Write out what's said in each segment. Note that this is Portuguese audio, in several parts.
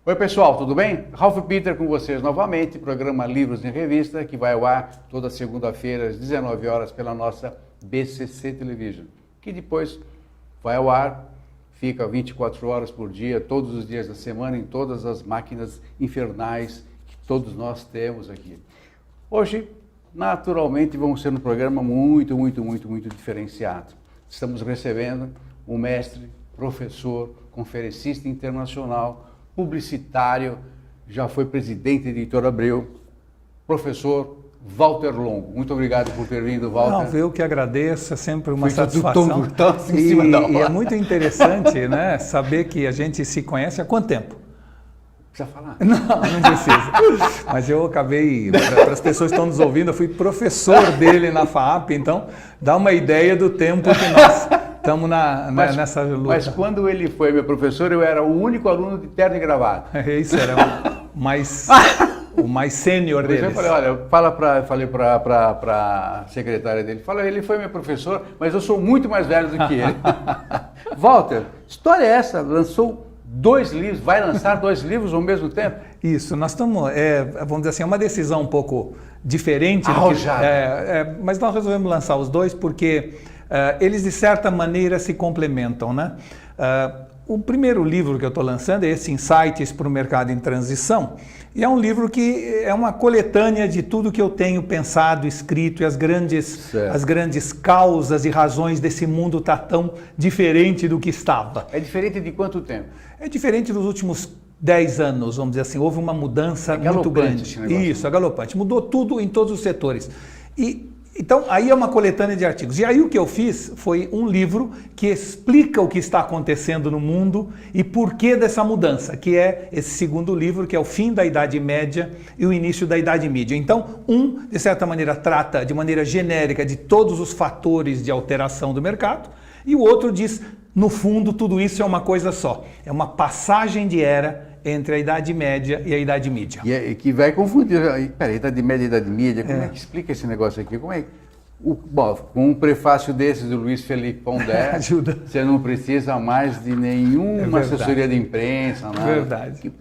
Oi pessoal, tudo bem? Ralph Peter com vocês novamente, programa Livros em Revista, que vai ao ar toda segunda-feira às 19 horas pela nossa BCC Television, que depois vai ao ar, fica 24 horas por dia, todos os dias da semana, em todas as máquinas infernais que todos nós temos aqui. Hoje, naturalmente, vamos ser um programa muito diferenciado. Estamos recebendo um mestre, professor, conferencista internacional, publicitário, já foi presidente da Editora Abril, professor Walter Longo. Muito obrigado por ter vindo, Walter. Não, eu que agradeço, é sempre uma Foi satisfação. Em cima da hora. E é muito interessante, né, saber que a gente se conhece há quanto tempo? Precisa falar? Não precisa. Mas eu acabei, para as pessoas que estão nos ouvindo, eu fui professor dele na FAAP, então dá uma ideia do tempo que nós estamos nessa luta. Mas quando ele foi meu professor, eu era o único aluno de terno e gravata. Isso era o mais sênior deles. Eu falei, olha, falei para a secretária dele, ele foi meu professor, mas eu sou muito mais velho do que ele. Walter, história é essa? Lançou 2 livros, vai lançar 2 livros ao mesmo tempo? Isso, nós estamos, vamos dizer assim, é uma decisão um pouco diferente. Mas nós resolvemos lançar os 2 porque eles, de certa maneira, se complementam, né? O primeiro livro que eu estou lançando é esse Insights para o Mercado em Transição, e é um livro que é uma coletânea de tudo que eu tenho pensado, escrito, e as grandes causas e razões desse mundo estar tão diferente do que estava. É diferente de quanto tempo? É diferente dos últimos 10 anos, vamos dizer assim, houve uma mudança muito grande. Isso, é galopante, mudou tudo em todos os setores. Então, aí é uma coletânea de artigos. E aí o que eu fiz foi um livro que explica o que está acontecendo no mundo e por que dessa mudança, que é esse segundo livro, que é o fim da Idade Média e o início da Idade Mídia. Então, de certa maneira, trata de maneira genérica de todos os fatores de alteração do mercado, e o outro diz, no fundo, tudo isso é uma coisa só. É uma passagem de era entre a Idade Média e a Idade Mídia. E que vai confundir. Peraí, Idade Média e Idade Mídia, como é que explica esse negócio aqui? Como é que... com um prefácio desses do Luiz Felipe Pondé, ajuda. Você não precisa mais de nenhuma assessoria de imprensa, nada. Verdade.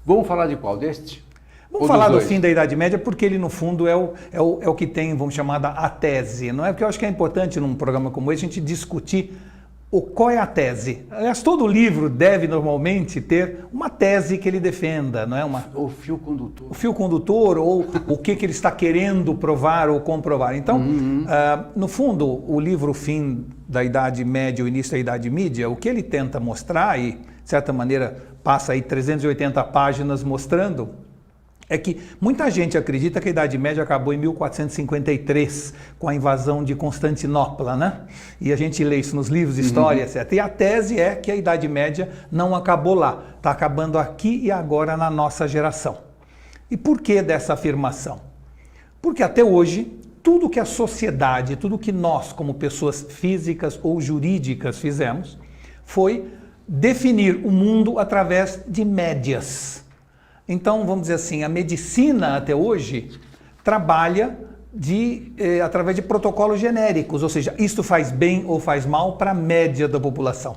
Vamos falar de qual? Deste? Vamos falar do fim da Idade Média, porque ele, no fundo, é o que tem, vamos chamar, a tese. Não é? Porque eu acho que é importante, num programa como esse, a gente discutir qual é a tese. Aliás, todo livro deve normalmente ter uma tese que ele defenda, não é? O fio condutor. O fio condutor, ou o que ele está querendo provar ou comprovar. Então, no fundo, o livro Fim da Idade Média, o Início da Idade Mídia, o que ele tenta mostrar, e de certa maneira passa aí 380 páginas mostrando, é que muita gente acredita que a Idade Média acabou em 1453, com a invasão de Constantinopla, né? E a gente lê isso nos livros de história, etc. E a tese é que a Idade Média não acabou lá, está acabando aqui e agora na nossa geração. E por que dessa afirmação? Porque até hoje, tudo que a sociedade, tudo que nós, como pessoas físicas ou jurídicas, fizemos, foi definir o mundo através de médias. Então, vamos dizer assim, a medicina até hoje trabalha através de protocolos genéricos, ou seja, isto faz bem ou faz mal para a média da população.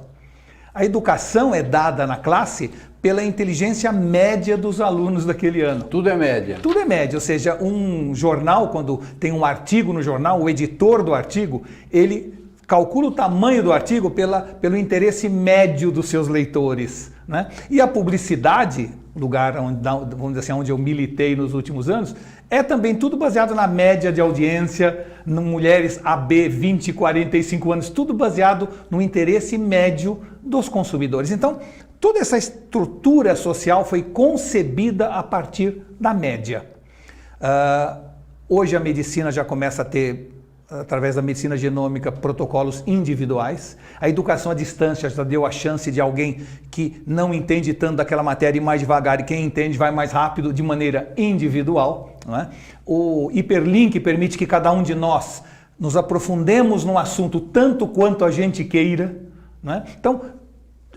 A educação é dada na classe pela inteligência média dos alunos daquele ano. Tudo é média. Tudo é média, ou seja, um jornal, quando tem um artigo no jornal, o editor do artigo, ele calcula o tamanho do artigo pelo interesse médio dos seus leitores, né? E a publicidade, lugar onde, vamos dizer assim, onde eu militei nos últimos anos, é também tudo baseado na média de audiência, mulheres AB 20 e 45 anos, tudo baseado no interesse médio dos consumidores. Então, toda essa estrutura social foi concebida a partir da média. Hoje a medicina já começa a ter, através da medicina genômica, protocolos individuais. A educação à distância já deu a chance de alguém que não entende tanto daquela matéria ir mais devagar, e quem entende vai mais rápido de maneira individual, não é? O hiperlink permite que cada um de nós nos aprofundemos num assunto tanto quanto a gente queira, não é? Então,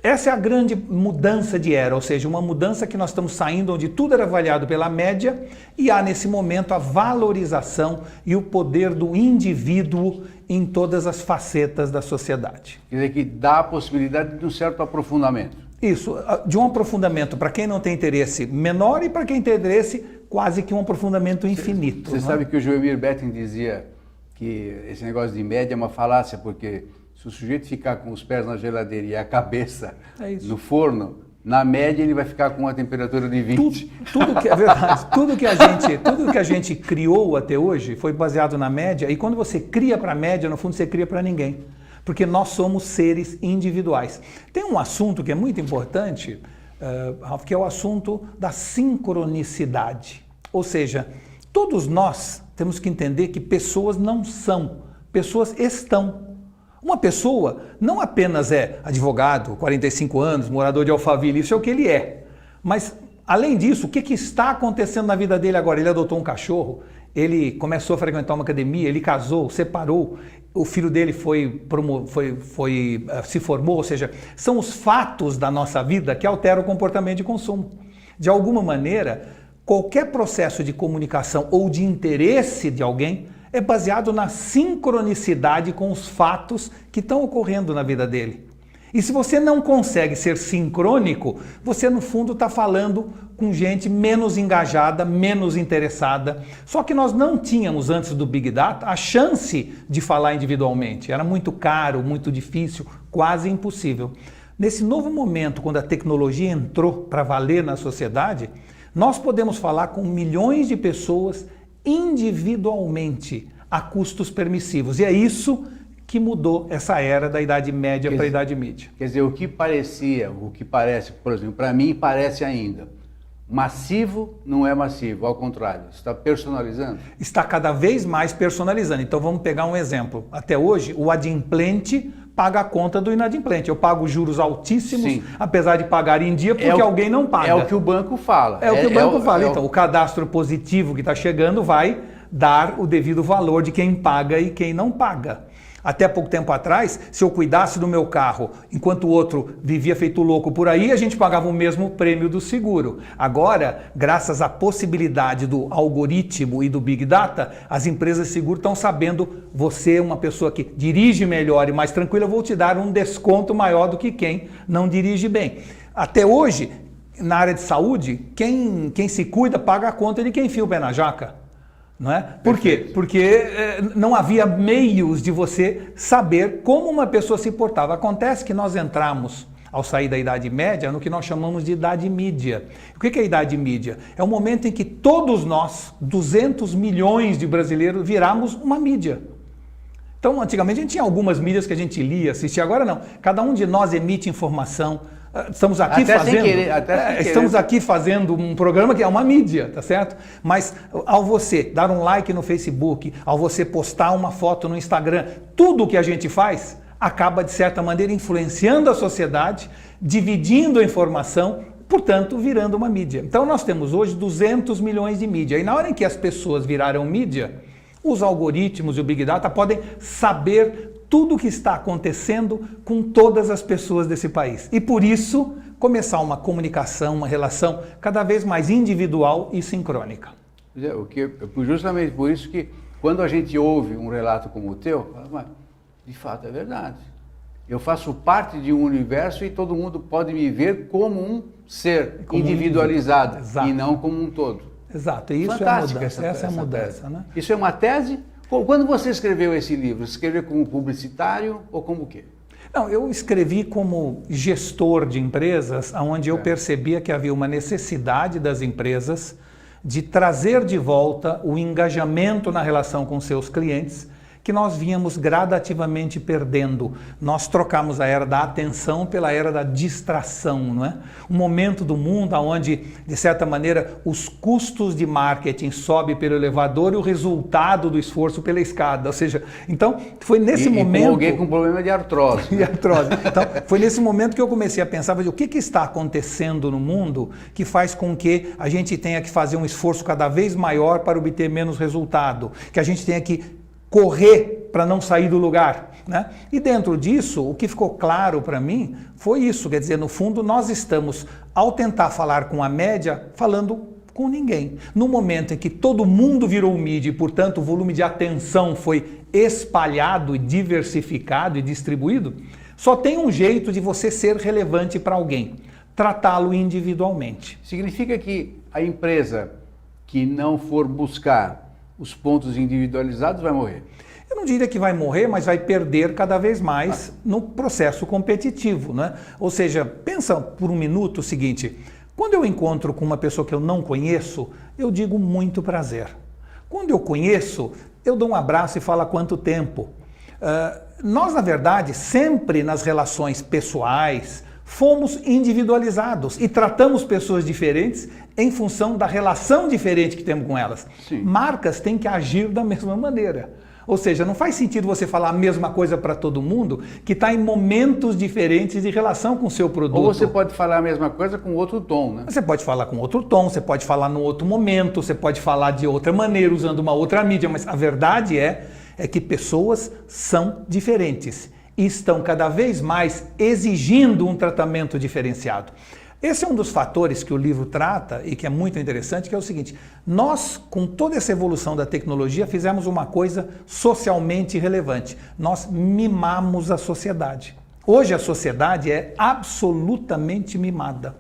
essa é a grande mudança de era, ou seja, uma mudança que nós estamos saindo onde tudo era avaliado pela média e há nesse momento a valorização e o poder do indivíduo em todas as facetas da sociedade. Quer dizer que dá a possibilidade de um certo aprofundamento. Isso, de um aprofundamento para quem não tem interesse menor e para quem tem interesse quase que um aprofundamento infinito. Você sabe que o Joemir Betting dizia que esse negócio de média é uma falácia, porque se o sujeito ficar com os pés na geladeira e a cabeça no forno, na média ele vai ficar com uma temperatura de 20. Tudo que é verdade, tudo que a gente criou até hoje foi baseado na média, e quando você cria para a média, no fundo você cria para ninguém. Porque nós somos seres individuais. Tem um assunto que é muito importante, Ralf, que é o assunto da sincronicidade. Ou seja, todos nós temos que entender que pessoas não são, pessoas estão. Uma pessoa não apenas é advogado, 45 anos, morador de Alphaville, isso é o que ele é. Mas, além disso, o que está acontecendo na vida dele agora? Ele adotou um cachorro, ele começou a frequentar uma academia, ele casou, separou, o filho dele se formou, ou seja, são os fatos da nossa vida que alteram o comportamento de consumo. De alguma maneira, qualquer processo de comunicação ou de interesse de alguém é baseado na sincronicidade com os fatos que estão ocorrendo na vida dele. E se você não consegue ser sincrônico, você no fundo está falando com gente menos engajada, menos interessada. Só que nós não tínhamos, antes do Big Data, a chance de falar individualmente. Era muito caro, muito difícil, quase impossível. Nesse novo momento, quando a tecnologia entrou para valer na sociedade, nós podemos falar com milhões de pessoas individualmente, a custos permissivos. E é isso que mudou essa era da Idade Média para a Idade Mídia. Quer dizer, o que parece, por exemplo, para mim parece ainda, massivo não é massivo, ao contrário, está personalizando? Está cada vez mais personalizando. Então vamos pegar um exemplo. Até hoje, o adimplente paga a conta do inadimplente. Eu pago juros altíssimos, sim, apesar de pagar em dia, porque alguém não paga. É o que o banco fala. É o que o banco fala. Então, o cadastro positivo que está chegando vai dar o devido valor de quem paga e quem não paga. Até pouco tempo atrás, se eu cuidasse do meu carro enquanto o outro vivia feito louco por aí, a gente pagava o mesmo prêmio do seguro. Agora, graças à possibilidade do algoritmo e do Big Data, as empresas de seguro estão sabendo, você é uma pessoa que dirige melhor e mais tranquila, eu vou te dar um desconto maior do que quem não dirige bem. Até hoje, na área de saúde, quem se cuida paga a conta de quem enfia o pé na jaca. Não é? Por quê? Porque não havia meios de você saber como uma pessoa se portava. Acontece que nós entramos, ao sair da Idade Média, no que nós chamamos de Idade Mídia. O que é a Idade Mídia? É o momento em que todos nós, 200 milhões de brasileiros, viramos uma mídia. Então, antigamente a gente tinha algumas mídias que a gente lia, assistia, agora não. Cada um de nós emite informação. Estamos aqui aqui fazendo um programa que é uma mídia, tá certo? Mas ao você dar um like no Facebook, ao você postar uma foto no Instagram, tudo que a gente faz acaba, de certa maneira, influenciando a sociedade, dividindo a informação, portanto, virando uma mídia. Então nós temos hoje 200 milhões de mídia. E na hora em que as pessoas viraram mídia, os algoritmos e o Big Data podem saber tudo o que está acontecendo com todas as pessoas desse país. E por isso, começar uma comunicação, uma relação cada vez mais individual e sincrônica. Justamente por isso que, quando a gente ouve um relato como o teu, mas, de fato é verdade. Eu faço parte de um universo e todo mundo pode me ver como um ser individualizado e não como um todo. Exato, e isso é a mudança. Essa é a mudança, né? Isso é uma tese? Quando você escreveu esse livro, escreveu como publicitário ou como o quê? Não, eu escrevi como gestor de empresas, onde eu percebia que havia uma necessidade das empresas de trazer de volta o engajamento na relação com seus clientes, que nós vínhamos gradativamente perdendo. Nós trocamos a era da atenção pela era da distração, não é? Um momento do mundo onde, de certa maneira, os custos de marketing sobem pelo elevador e o resultado do esforço pela escada. Ou seja, então, foi nesse momento... E alguém com problema de artrose. De artrose. Então, foi nesse momento que eu comecei a pensar, o que está acontecendo no mundo que faz com que a gente tenha que fazer um esforço cada vez maior para obter menos resultado, que a gente tenha que correr para não sair do lugar, né? E dentro disso, o que ficou claro para mim foi isso, quer dizer, no fundo nós estamos, ao tentar falar com a média, falando com ninguém. No momento em que todo mundo virou mídia e, portanto, o volume de atenção foi espalhado e diversificado e distribuído, só tem um jeito de você ser relevante para alguém. tratá-lo individualmente. Significa que a empresa que não for buscar os pontos individualizados vai morrer? Eu não diria que vai morrer, mas vai perder cada vez mais no processo competitivo, né? Ou seja, pensa por um minuto o seguinte: quando eu encontro com uma pessoa que eu não conheço, eu digo muito prazer. Quando eu conheço, eu dou um abraço e falo há quanto tempo. Nós, na verdade, sempre nas relações pessoais, fomos individualizados e tratamos pessoas diferentes em função da relação diferente que temos com elas. Sim. Marcas têm que agir da mesma maneira. Ou seja, não faz sentido você falar a mesma coisa para todo mundo que está em momentos diferentes de relação com o seu produto. Ou você pode falar a mesma coisa com outro tom, né? Você pode falar com outro tom, você pode falar num outro momento, você pode falar de outra maneira, usando uma outra mídia, mas a verdade é que pessoas são diferentes e estão cada vez mais exigindo um tratamento diferenciado. Esse é um dos fatores que o livro trata e que é muito interessante, que é o seguinte: nós, com toda essa evolução da tecnologia, fizemos uma coisa socialmente relevante. Nós mimamos a sociedade. Hoje a sociedade é absolutamente mimada.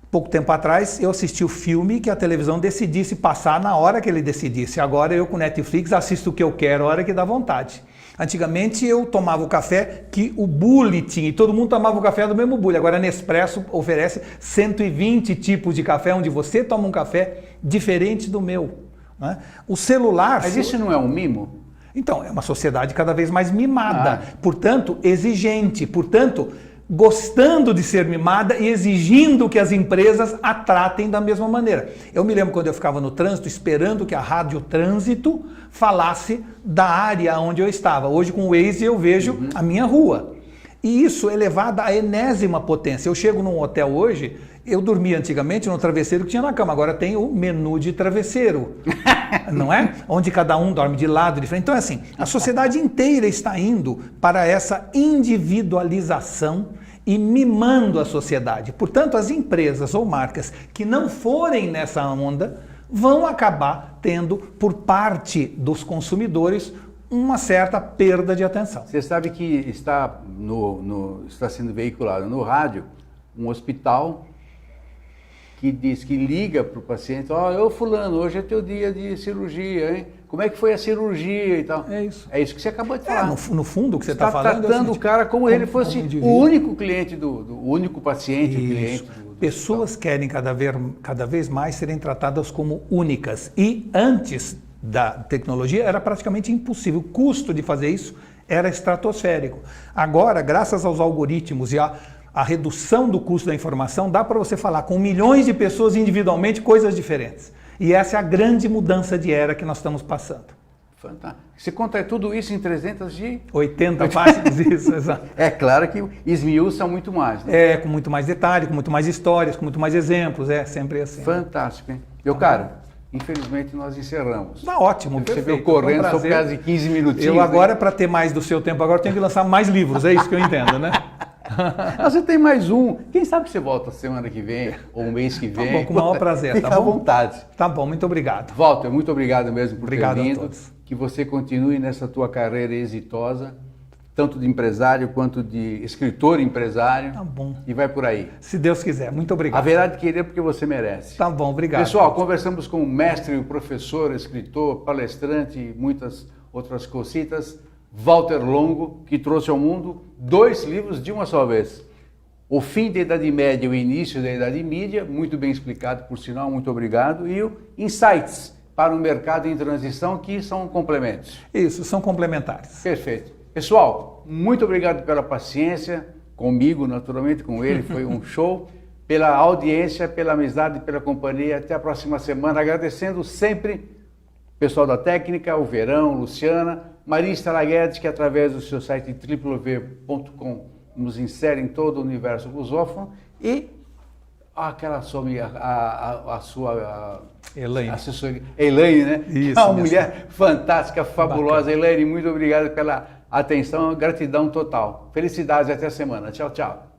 Pouco tempo atrás eu assisti o filme que a televisão decidisse passar na hora que ele decidisse. Agora eu com Netflix assisto o que eu quero, a hora que dá vontade. Antigamente eu tomava o café que o Bulli tinha e todo mundo tomava o café do mesmo Bulli. Agora a Nespresso oferece 120 tipos de café, onde você toma um café diferente do meu, né? O celular... Mas isso não é um mimo? Então, é uma sociedade cada vez mais mimada, portanto exigente, portanto gostando de ser mimada e exigindo que as empresas a tratem da mesma maneira. Eu me lembro quando eu ficava no trânsito esperando que a Rádio Trânsito falasse da área onde eu estava. Hoje com o Waze eu vejo a minha rua. E isso é elevado à enésima potência. Eu chego num hotel hoje, eu dormia antigamente no travesseiro que tinha na cama, agora tem o menu de travesseiro, não é? Onde cada um dorme de lado, diferente. Então é assim, a sociedade inteira está indo para essa individualização e mimando a sociedade. Portanto, as empresas ou marcas que não forem nessa onda vão acabar tendo, por parte dos consumidores, uma certa perda de atenção. Você sabe que está sendo veiculado no rádio um hospital que diz que liga para o paciente: ô fulano, hoje é teu dia de cirurgia, hein? Como é que foi a cirurgia e tal? É isso. É isso que você acabou de falar. No fundo, o que você está falando tratando é o cara como ele fosse o único cliente, o único paciente, isso. O cliente. Pessoas querem cada vez mais serem tratadas como únicas. E antes da tecnologia era praticamente impossível. O custo de fazer isso era estratosférico. Agora, graças aos algoritmos e a redução do custo da informação, dá para você falar com milhões de pessoas individualmente coisas diferentes. E essa é a grande mudança de era que nós estamos passando. Fantástico. Você conta tudo isso em 380 páginas, isso, exato. É claro que esmiuça muito mais, né? É, com muito mais detalhe, com muito mais histórias, com muito mais exemplos, é sempre assim. Fantástico, hein? Meu caro, infelizmente nós encerramos. Tá ótimo, Você perfeito. veio correndo só por causa de 15 minutinhos. Eu agora, para ter mais do seu tempo, agora tenho que lançar mais livros, é isso que eu entendo, né? Você tem mais um. Quem sabe você volta semana que vem, ou um mês que vem. Tá bom, com o maior prazer. Fica tá bom? à vontade. Tá bom, muito obrigado. Walter, muito obrigado mesmo por Obrigado ter vindo. a todos. Que você continue nessa tua carreira exitosa, tanto de empresário quanto de escritor empresário. Tá bom. E vai por aí. Se Deus quiser, muito obrigado. Haverá de querer porque você merece. Tá bom, obrigado. Pessoal, conversamos com o mestre, o professor, escritor, palestrante e muitas outras cositas, Walter Longo, que trouxe ao mundo 2 livros de uma só vez. O Fim da Idade Média e o Início da Idade Mídia, muito bem explicado, por sinal, muito obrigado. E o Insights para um mercado em transição, que são complementos. Isso, são complementares. Perfeito. Pessoal, muito obrigado pela paciência, comigo, naturalmente, com ele, foi um show. Pela audiência, pela amizade, pela companhia. Até a próxima semana, agradecendo sempre o pessoal da técnica, o Verão, Luciana, Maria Estela Guedes, que através do seu site www.com nos insere em todo o universo lusófono, e aquela a sua Elaine. assessora, Elaine, né? Isso, é uma mulher fantástica, fabulosa. Bacana. Elaine, muito obrigado pela atenção, gratidão total. Felicidades, até a semana. Tchau, tchau.